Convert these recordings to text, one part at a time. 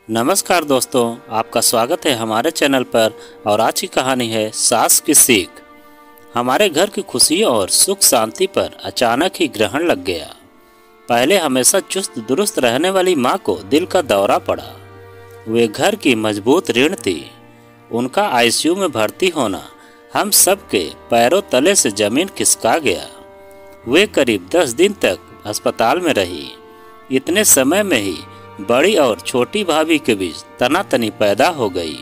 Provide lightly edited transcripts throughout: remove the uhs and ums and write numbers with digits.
नमस्कार दोस्तों, आपका स्वागत है हमारे चैनल पर। और आज की कहानी है सास की सीख। हमारे घर की खुशियों और सुख शांति पर अचानक ही ग्रहण लग गया। पहले हमेशा चुस्त दुरुस्त रहने वाली माँ को दिल का दौरा पड़ा। वे घर की मजबूत रीढ़ थी। उनका आईसीयू में भर्ती होना हम सब के पैरों तले से जमीन खिसका गया। वे करीब 10 दिन तक अस्पताल में रही। इतने समय में ही बड़ी और छोटी भाभी के बीच तनातनी पैदा हो गई।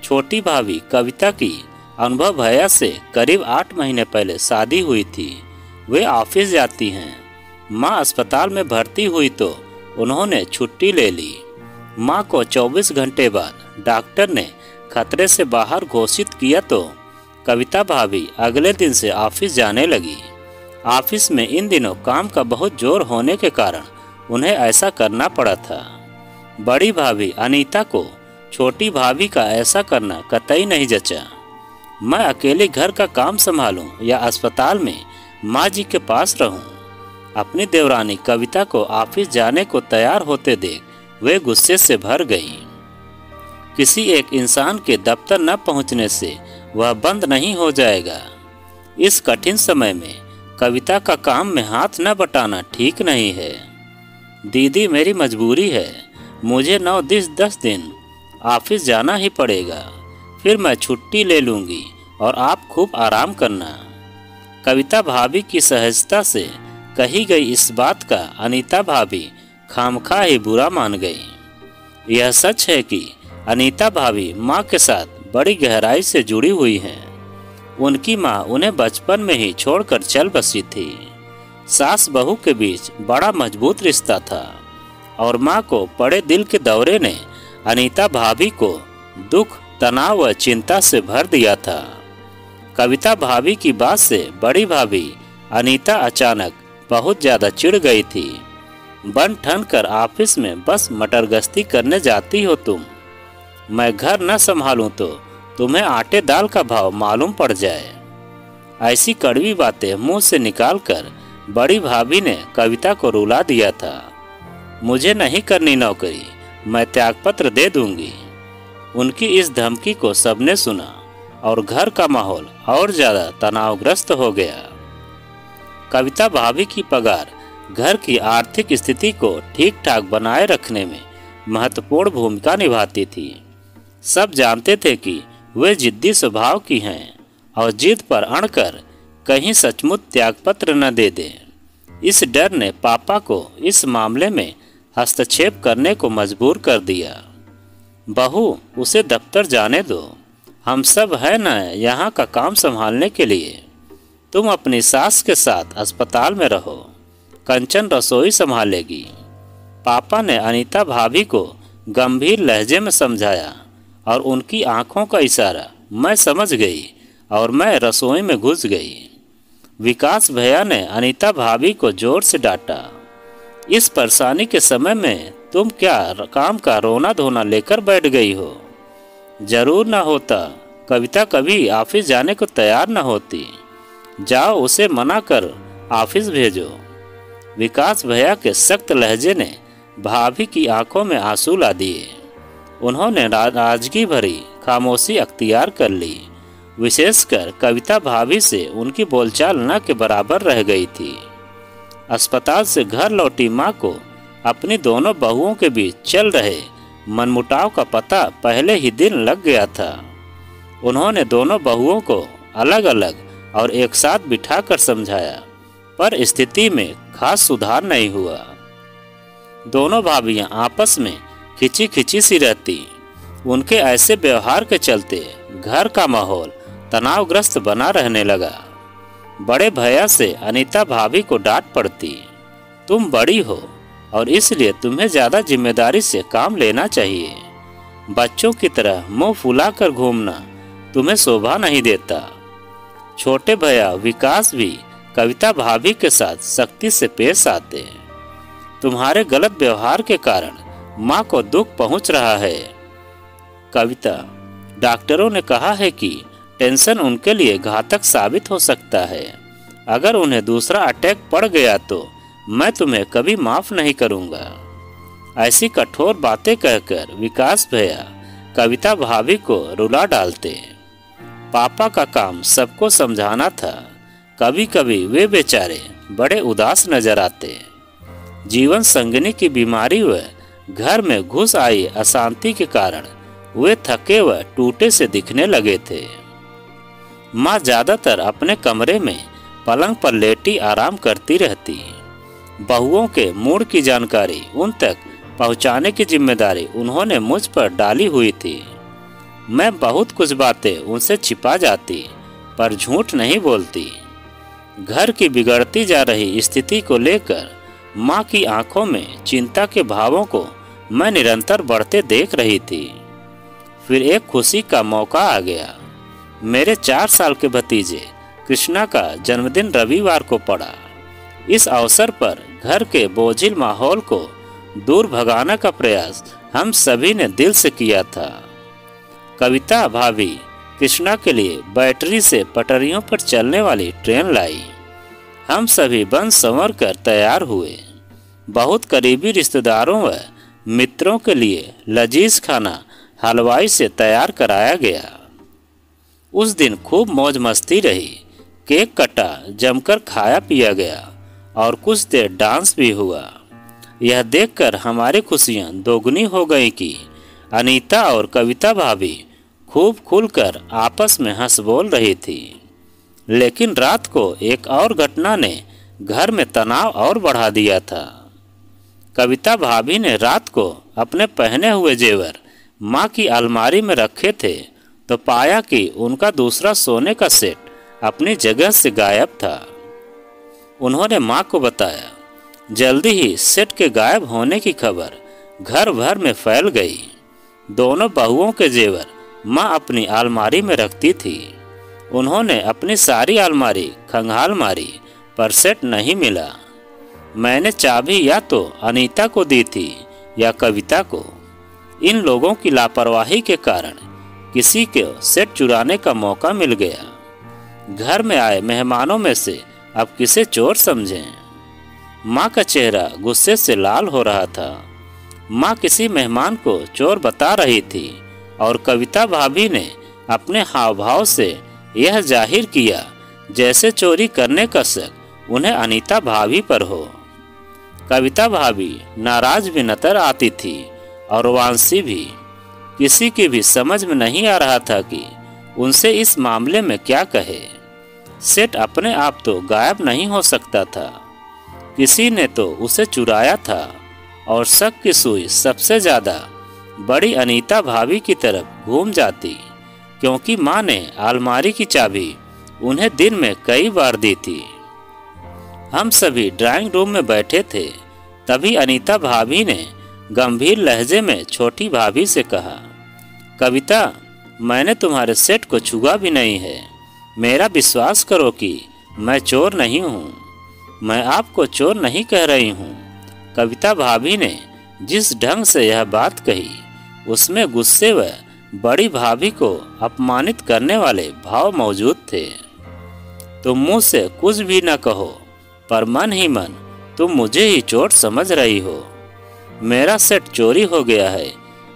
छोटी भाभी कविता की अनुभव भैया से करीब 8 महीने पहले शादी हुई थी। वे ऑफिस जाती हैं। माँ अस्पताल में भर्ती हुई तो उन्होंने छुट्टी ले ली। माँ को 24 घंटे बाद डॉक्टर ने खतरे से बाहर घोषित किया तो कविता भाभी अगले दिन से ऑफिस जाने लगी। ऑफिस में इन दिनों काम का बहुत जोर होने के कारण उन्हें ऐसा करना पड़ा था। बड़ी भाभी अनीता को छोटी भाभी का ऐसा करना कतई नहीं जचा। मैं अकेले घर का काम संभालूं या अस्पताल में माँ जी के पास रहूं। अपनी देवरानी कविता को ऑफिस जाने को तैयार होते देख वे गुस्से से भर गई। किसी एक इंसान के दफ्तर न पहुंचने से वह बंद नहीं हो जाएगा। इस कठिन समय में कविता का काम में हाथ न बटाना ठीक नहीं है। दीदी, मेरी मजबूरी है। मुझे 9-10 दिन ऑफिस जाना ही पड़ेगा। फिर मैं छुट्टी ले लूँगी और आप खूब आराम करना। कविता भाभी की सहजता से कही गई इस बात का अनीता भाभी खामखा ही बुरा मान गई। यह सच है कि अनीता भाभी माँ के साथ बड़ी गहराई से जुड़ी हुई हैं। उनकी माँ उन्हें बचपन में ही छोड़कर चल बसी थी। सास बहू के बीच बड़ा मजबूत रिश्ता था और माँ को पड़े दिल के दौरे ने अनीता भाभी को दुख, तनाव व चिंता से भर दिया था। कविता भाभी की बात से बड़ी भाभी अनीता अचानक बहुत ज़्यादा चिढ़ गई थी। बन ठन कर ऑफिस में बस मटरगश्ती करने जाती हो तुम। मैं घर न संभालूं तो तुम्हें आटे दाल का भाव मालूम पड़ जाए। ऐसी कड़वी बातें मुंह से निकालकर बड़ी भाभी ने कविता को रुला दिया था। मुझे नहीं करनी नौकरी, मैं त्यागपत्र दे दूंगी। उनकी इस धमकी को सबने सुना और घर का माहौल और ज़्यादा तनावग्रस्त हो गया। कविता भाभी की पगार घर की आर्थिक स्थिति को ठीक ठाक बनाए रखने में महत्वपूर्ण भूमिका निभाती थी। सब जानते थे कि वे जिद्दी स्वभाव की हैं और जिद पर अड़कर कहीं सचमुच त्यागपत्र न दे दें। इस डर ने पापा को इस मामले में हस्तक्षेप करने को मजबूर कर दिया। बहू, उसे दफ्तर जाने दो, हम सब है न यहाँ का काम संभालने के लिए। तुम अपनी सास के साथ अस्पताल में रहो, कंचन रसोई संभालेगी। पापा ने अनीता भाभी को गंभीर लहजे में समझाया और उनकी आंखों का इशारा मैं समझ गई और मैं रसोई में घुस गई। विकास भैया ने अनीता भाभी को जोर से डांटा। इस परेशानी के समय में तुम क्या काम का रोना धोना लेकर बैठ गई हो? जरूर ना होता कविता कभी ऑफिस जाने को तैयार न होती। जाओ, उसे मना कर ऑफिस भेजो। विकास भैया के सख्त लहजे ने भाभी की आंखों में आंसू ला दिए। उन्होंने नाराजगी भरी खामोशी अख्तियार कर ली। विशेषकर कविता भाभी से उनकी बोलचाल न के बराबर रह गई थी। अस्पताल से घर लौटी माँ को अपनी दोनों बहुओं के बीच चल रहे मनमुटाव का पता पहले ही दिन लग गया था। उन्होंने दोनों बहुओं को अलग अलग और एक साथ बिठाकर समझाया, पर स्थिति में खास सुधार नहीं हुआ। दोनों भाभियां आपस में खिंची खिंची सी रहती। उनके ऐसे व्यवहार के चलते घर का माहौल तनावग्रस्त बना रहने लगा। बड़े भैया से अनीता भाभी को डांट पड़ती। तुम बड़ी हो और इसलिए तुम्हें ज़्यादा जिम्मेदारी से काम लेना चाहिए। बच्चों की तरह मुंह फुलाकर घूमना तुम्हें शोभा नहीं देता। छोटे भैया विकास भी कविता भाभी के साथ सख्ती से पेश आते। तुम्हारे गलत व्यवहार के कारण माँ को दुख पहुँच रहा है। कविता, डॉक्टरों ने कहा है कि टेंशन उनके लिए घातक साबित हो सकता है। अगर उन्हें दूसरा अटैक पड़ गया तो मैं तुम्हें कभी माफ़ नहीं करूँगा। ऐसी कठोर बातें कहकर विकास भैया कविता भाभी को रुला डालते। पापा का काम सबको समझाना था। कभी कभी वे बेचारे बड़े उदास नजर आते। जीवन संगिनी की बीमारी व घर में घुस आई अशांति के कारण वे थके व टूटे से दिखने लगे थे। माँ ज्यादातर अपने कमरे में पलंग पर लेटी आराम करती रहती। बहुओं के मूड की जानकारी उन तक पहुंचाने की जिम्मेदारी उन्होंने मुझ पर डाली हुई थी। मैं बहुत कुछ बातें उनसे छिपा जाती, पर झूठ नहीं बोलती। घर की बिगड़ती जा रही स्थिति को लेकर माँ की आंखों में चिंता के भावों को मैं निरंतर बढ़ते देख रही थी। फिर एक खुशी का मौका आ गया। मेरे 4 साल के भतीजे कृष्णा का जन्मदिन रविवार को पड़ा। इस अवसर पर घर के बोझिल माहौल को दूर भगाने का प्रयास हम सभी ने दिल से किया था। कविता भाभी कृष्णा के लिए बैटरी से पटरियों पर चलने वाली ट्रेन लाई। हम सभी बन संवर कर तैयार हुए। बहुत करीबी रिश्तेदारों व मित्रों के लिए लजीज खाना हलवाई से तैयार कराया गया। उस दिन खूब मौज मस्ती रही। केक कटा, जमकर खाया पिया गया और कुछ देर डांस भी हुआ। यह देखकर हमारी खुशियां दोगुनी हो गई कि अनीता और कविता भाभी खूब खुलकर आपस में हंस बोल रही थी। लेकिन रात को एक और घटना ने घर में तनाव और बढ़ा दिया था। कविता भाभी ने रात को अपने पहने हुए जेवर माँ की अलमारी में रखे थे तो पाया कि उनका दूसरा सोने का सेट अपनी जगह से गायब था। उन्होंने माँ को बताया। जल्दी ही सेट के गायब होने की खबर घर भर में फैल गई। दोनों बहुओं के जेवर माँ अपनी अलमारी में रखती थी। उन्होंने अपनी सारी अलमारी खंगाल मारी, पर सेट नहीं मिला। मैंने चाबी या तो अनीता को दी थी या कविता को। इन लोगों की लापरवाही के कारण किसी को सेट चुराने का मौका मिल गया। घर में आए मेहमानों में से अब किसे चोर समझें? माँ का चेहरा गुस्से से लाल हो रहा था। माँ किसी मेहमान को चोर बता रही थी और कविता भाभी ने अपने हाव भाव से यह जाहिर किया जैसे चोरी करने का शक उन्हें अनीता भाभी पर हो। कविता भाभी नाराज भी नजर आती थी और वांसी भी। किसी की भी समझ में नहीं आ रहा था कि उनसे इस मामले में क्या कहे। सेट अपने आप तो गायब नहीं हो सकता था, किसी ने तो उसे चुराया था और शक की सुई सबसे ज्यादा बड़ी अनीता भाभी की तरफ घूम जाती, क्योंकि माँ ने अलमारी की चाबी उन्हें दिन में कई बार दी थी। हम सभी ड्राइंग रूम में बैठे थे, तभी अनीता भाभी ने गंभीर लहजे में छोटी भाभी से कहा, कविता, मैंने तुम्हारे सेट को छुआ भी नहीं है। मेरा विश्वास करो कि मैं चोर नहीं हूँ। मैं आपको चोर नहीं कह रही हूँ। कविता भाभी ने जिस ढंग से यह बात कही उसमें गुस्से व बड़ी भाभी को अपमानित करने वाले भाव मौजूद थे। तुम मुँह से कुछ भी न कहो, पर मन ही मन तुम मुझे ही चोर समझ रही हो। मेरा सेट चोरी हो गया है,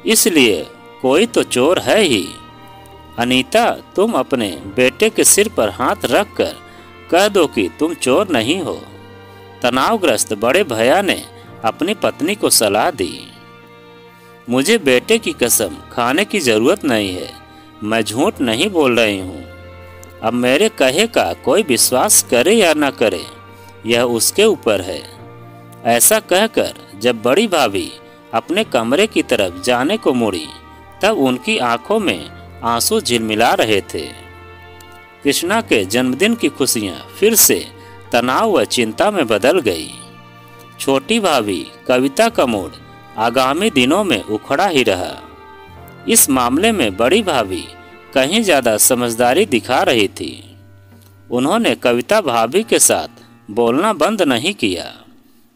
इसलिए कोई तो चोर है ही। अनीता, तुम अपने बेटे के सिर पर हाथ रखकर कह दो कि तुम चोर नहीं हो। तनावग्रस्त बड़े भैया ने अपनी पत्नी को सलाह दी। मुझे बेटे की कसम खाने की जरूरत नहीं है। मैं झूठ नहीं बोल रही हूँ। अब मेरे कहे का कोई विश्वास करे या न करे, यह उसके ऊपर है। ऐसा कहकर जब बड़ी भाभी अपने कमरे की तरफ जाने को मुड़ी, तब उनकी आंखों में आंसू झिलमिला रहे थे। कृष्णा के जन्मदिन की खुशियां फिर से तनाव व चिंता में बदल गई। छोटी भाभी कविता का मूड आगामी दिनों में उखड़ा ही रहा। इस मामले में बड़ी भाभी कहीं ज्यादा समझदारी दिखा रही थी। उन्होंने कविता भाभी के साथ बोलना बंद नहीं किया,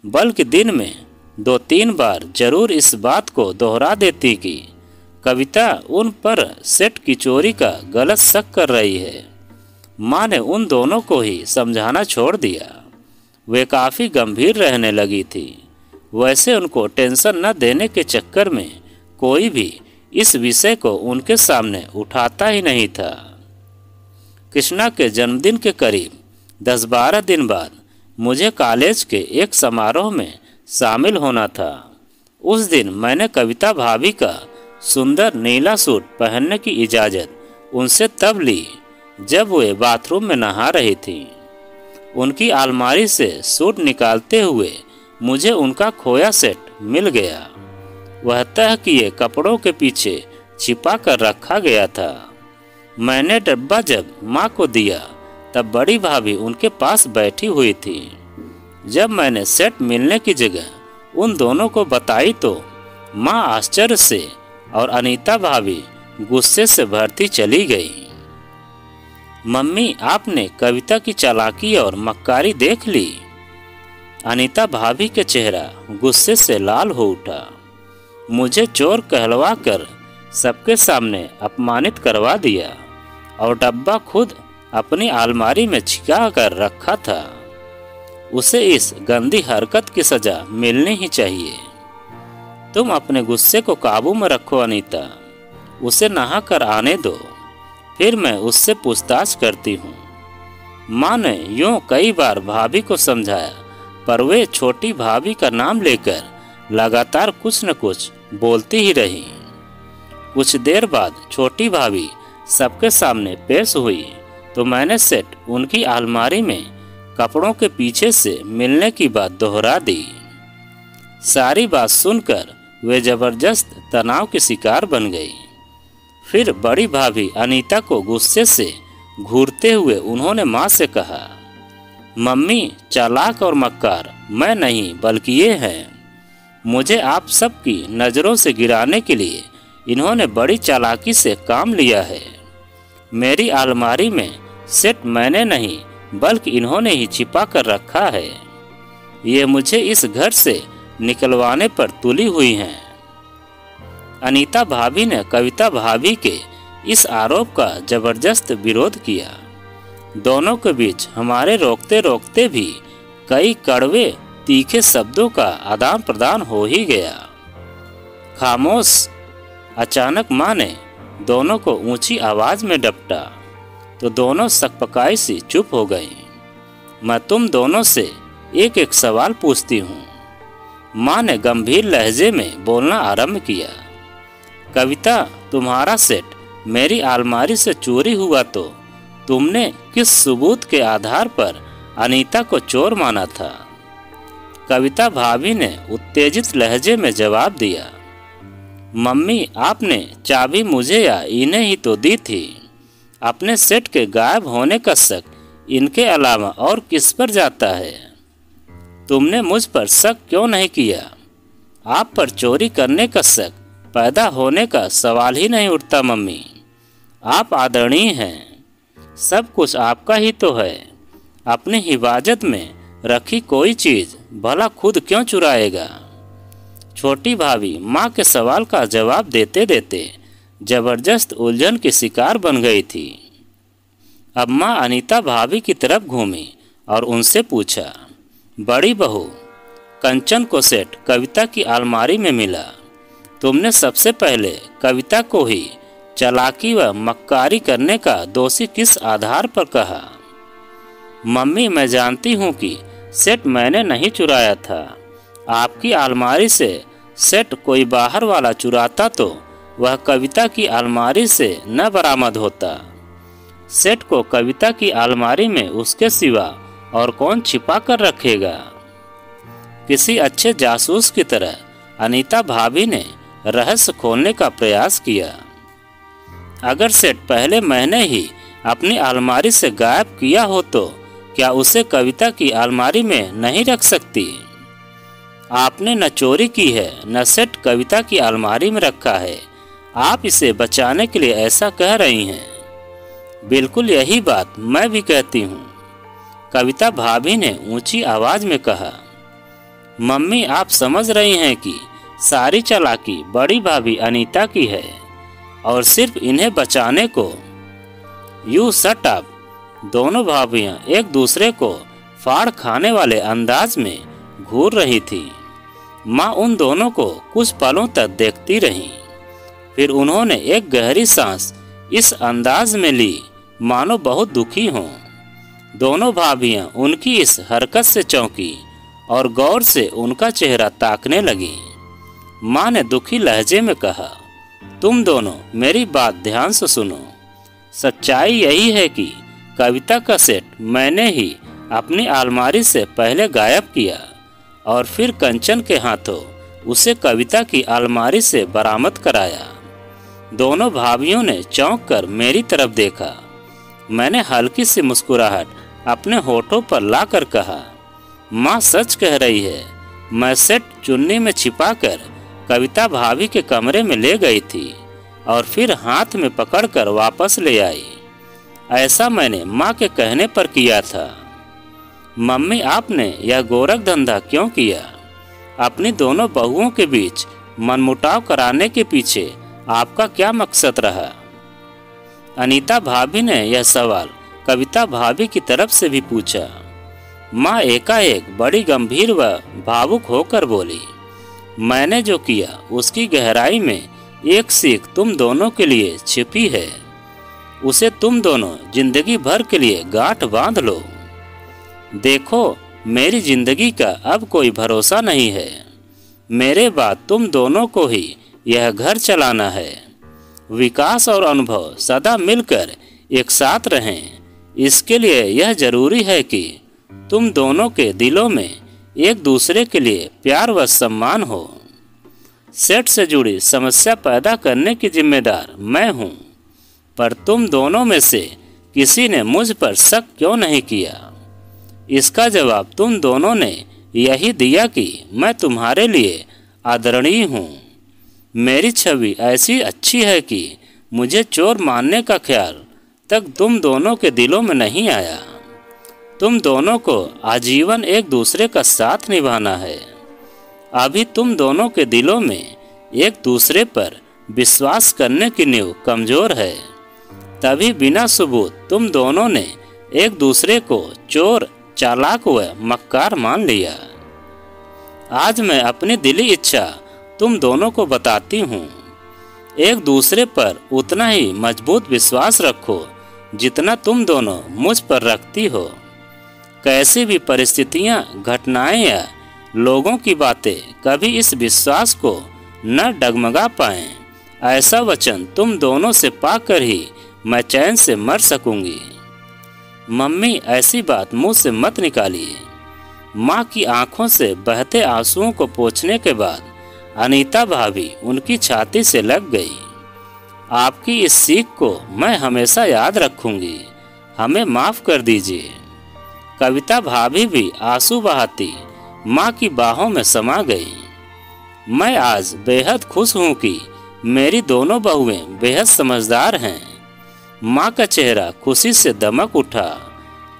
बल्कि दिन में 2-3 बार जरूर इस बात को दोहरा देती कि कविता उन पर सेट की चोरी का गलत शक कर रही है। माँ ने उन दोनों को ही समझाना छोड़ दिया। वे काफ़ी गंभीर रहने लगी थी। वैसे उनको टेंशन न देने के चक्कर में कोई भी इस विषय को उनके सामने उठाता ही नहीं था। कृष्णा के जन्मदिन के करीब 10-12 दिन बाद मुझे कॉलेज के एक समारोह में शामिल होना था। उस दिन मैंने कविता भाभी का सुंदर नीला सूट पहनने की इजाज़त उनसे तब ली जब वे बाथरूम में नहा रही थीं। उनकी अलमारी से सूट निकालते हुए मुझे उनका खोया सेट मिल गया। वह तह किए कपड़ों के पीछे छिपा कर रखा गया था। मैंने डब्बा जब माँ को दिया तब बड़ी भाभी उनके पास बैठी हुई थी। जब मैंने सेट मिलने की जगह उन दोनों को बताई तो माँ आश्चर्य से और अनीता भाभी गुस्से से भरती चली गई। मम्मी, आपने कविता की चालाकी और मक्कारी देख ली। अनीता भाभी के चेहरा गुस्से से लाल हो उठा। मुझे चोर कहलवा कर सबके सामने अपमानित करवा दिया और डब्बा खुद अपनी अलमारी में छिपा कर रखा था। उसे इस गंदी हरकत की सजा मिलनी ही चाहिए। तुम अपने गुस्से को काबू में रखो अनीता, उसे नहा कर आने दो, फिर मैं उससे पूछताछ करती हूँ। माँ ने यूँ कई बार भाभी को समझाया, पर वे छोटी भाभी का नाम लेकर लगातार कुछ न कुछ बोलती ही रही। कुछ देर बाद छोटी भाभी सबके सामने पेश हुई तो मैंने सेट उनकी अलमारी में कपड़ों के पीछे से मिलने की बात दोहरा दी। सारी बात सुनकर वे जबरदस्त तनाव की शिकार बन गई। फिर बड़ी भाभी अनीता को गुस्से से घूरते हुए उन्होंने माँ से कहा, मम्मी, चालाक और मक्कार मैं नहीं बल्कि ये हैं। मुझे आप सबकी नज़रों से गिराने के लिए इन्होंने बड़ी चालाकी से काम लिया है। मेरी अलमारी में सेट मैंने नहीं बल्कि इन्होंने ही छिपा कर रखा है। ये मुझे इस घर से निकलवाने पर तुली हुई हैं। अनीता भाभी ने कविता भाभी के इस आरोप का जबरदस्त विरोध किया। दोनों के बीच हमारे रोकते रोकते भी कई कड़वे तीखे शब्दों का आदान प्रदान हो ही गया। खामोश। अचानक माँ ने दोनों को ऊंची आवाज में डपटा तो दोनों सकपकाई सी चुप हो गई। मैं तुम दोनों से एक एक सवाल पूछती हूँ। माँ ने गंभीर लहजे में बोलना आरंभ किया। कविता, तुम्हारा सेट मेरी अलमारी से चोरी हुआ तो तुमने किस सबूत के आधार पर अनीता को चोर माना था? कविता भाभी ने उत्तेजित लहजे में जवाब दिया, मम्मी, आपने चाबी मुझे या इन्हें ही तो दी थी। अपने सेट के गायब होने का शक इनके अलावा और किस पर जाता है? तुमने मुझ पर शक क्यों नहीं किया? आप पर चोरी करने का शक पैदा होने का सवाल ही नहीं उठता मम्मी। आप आदरणीय हैं, सब कुछ आपका ही तो है। अपनी हिफाजत में रखी कोई चीज़ भला खुद क्यों चुराएगा? छोटी भाभी माँ के सवाल का जवाब देते देते जबरदस्त उलझन की शिकार बन गई थी। अब माँ अनीता भाभी की तरफ घूमी और उनसे पूछा, बड़ी बहू, कंचन को सेट कविता की अलमारी में मिला। तुमने सबसे पहले कविता को ही चालाकी व मक्कारी करने का दोषी किस आधार पर कहा? मम्मी, मैं जानती हूँ कि सेट मैंने नहीं चुराया था। आपकी अलमारी से सेट कोई बाहर वाला चुराता तो वह कविता की अलमारी से न बरामद होता। सेट को कविता की अलमारी में उसके सिवा और कौन छिपा कर रखेगा? किसी अच्छे जासूस की तरह अनीता भाभी ने रहस्य खोलने का प्रयास किया। अगर सेट पहले महीने ही अपनी अलमारी से गायब किया हो तो क्या उसे कविता की अलमारी में नहीं रख सकती? आपने न चोरी की है न सेट कविता की अलमारी में रखा है। आप इसे बचाने के लिए ऐसा कह रही हैं। बिल्कुल यही बात मैं भी कहती हूँ, कविता भाभी ने ऊंची आवाज में कहा। मम्मी, आप समझ रही हैं कि सारी चालाकी बड़ी भाभी अनीता की है और सिर्फ इन्हें बचाने को। You shut up. दोनों भाभियां एक दूसरे को फाड़ खाने वाले अंदाज में घूर रही थी। माँ उन दोनों को कुछ पलों तक देखती रहीं। फिर उन्होंने एक गहरी सांस इस अंदाज में ली मानो बहुत दुखी हों। दोनों भाभियां उनकी इस हरकत से चौंकी और गौर से उनका चेहरा ताकने लगी। माँ ने दुखी लहजे में कहा, तुम दोनों मेरी बात ध्यान से सुनो। सच्चाई यही है कि कविता का सेट मैंने ही अपनी अलमारी से पहले गायब किया और फिर कंचन के हाथों उसे कविता की अलमारी से बरामद कराया। दोनों भाभियों ने चौंक कर मेरी तरफ देखा। मैंने हल्की सी मुस्कुराहट अपने होठों पर लाकर कहा, माँ सच कह रही है। मैं सेट चुन्नी में छिपाकर कविता भाभी के कमरे में ले गई थी और फिर हाथ में पकड़कर वापस ले आई। ऐसा मैंने माँ के कहने पर किया था। मम्मी, आपने यह गोरख धंधा क्यों किया? अपनी दोनों बहुओं के बीच मनमुटाव कराने के पीछे आपका क्या मकसद रहा? अनीता भाभी ने यह सवाल कविता भाभी की तरफ से भी पूछा। माँ एकाएक बड़ी गंभीर व भावुक होकर बोली, मैंने जो किया उसकी गहराई में एक सीख तुम दोनों के लिए छिपी है। उसे तुम दोनों जिंदगी भर के लिए गांठ बांध लो। देखो, मेरी जिंदगी का अब कोई भरोसा नहीं है। मेरे बाद तुम दोनों को ही यह घर चलाना है। विकास और अनुभव सदा मिलकर एक साथ रहें। इसके लिए यह जरूरी है कि तुम दोनों के दिलों में एक दूसरे के लिए प्यार व सम्मान हो। सेट से जुड़ी समस्या पैदा करने की जिम्मेदार मैं हूँ, पर तुम दोनों में से किसी ने मुझ पर शक क्यों नहीं किया? इसका जवाब तुम दोनों ने यही दिया कि मैं तुम्हारे लिए आदरणीय हूँ। मेरी छवि ऐसी अच्छी है कि मुझे चोर मानने का ख्याल तक तुम दोनों के दिलों में नहीं आया। तुम दोनों को आजीवन एक दूसरे का साथ निभाना है। अभी तुम दोनों के दिलों में एक दूसरे पर विश्वास करने की नींव कमजोर है। तभी बिना सबूत तुम दोनों ने एक दूसरे को चोर, चालाक व मक्कार मान लिया। आज मैं अपनी दिली इच्छा तुम दोनों को बताती हूँ। एक दूसरे पर उतना ही मजबूत विश्वास रखो जितना तुम दोनों मुझ पर रखती हो। कैसी भी परिस्थितियाँ, घटनाएं या लोगों की बातें कभी इस विश्वास को न डगमगा पाएं। ऐसा वचन तुम दोनों से पाकर ही मैं चैन से मर सकूंगी। मम्मी, ऐसी बात मुंह से मत निकालिए। माँ की आंखों से बहते आंसुओं को पोंछने के बाद अनीता भाभी उनकी छाती से लग गई। आपकी इस सीख को मैं हमेशा याद रखूंगी। हमें माफ कर दीजिए। कविता भाभी भी आंसू बहाती माँ की बाहों में समा गई। मैं आज बेहद खुश हूँ कि मेरी दोनों बहुएं बेहद समझदार हैं। माँ का चेहरा खुशी से दमक उठा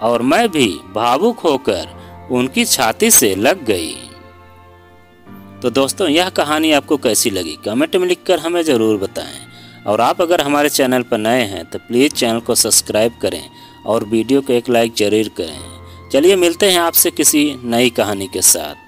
और मैं भी भावुक होकर उनकी छाती से लग गई। तो दोस्तों, यह कहानी आपको कैसी लगी कमेंट में लिखकर हमें ज़रूर बताएं। और आप अगर हमारे चैनल पर नए हैं तो प्लीज़ चैनल को सब्सक्राइब करें और वीडियो को एक लाइक जरूर करें। चलिए मिलते हैं आपसे किसी नई कहानी के साथ।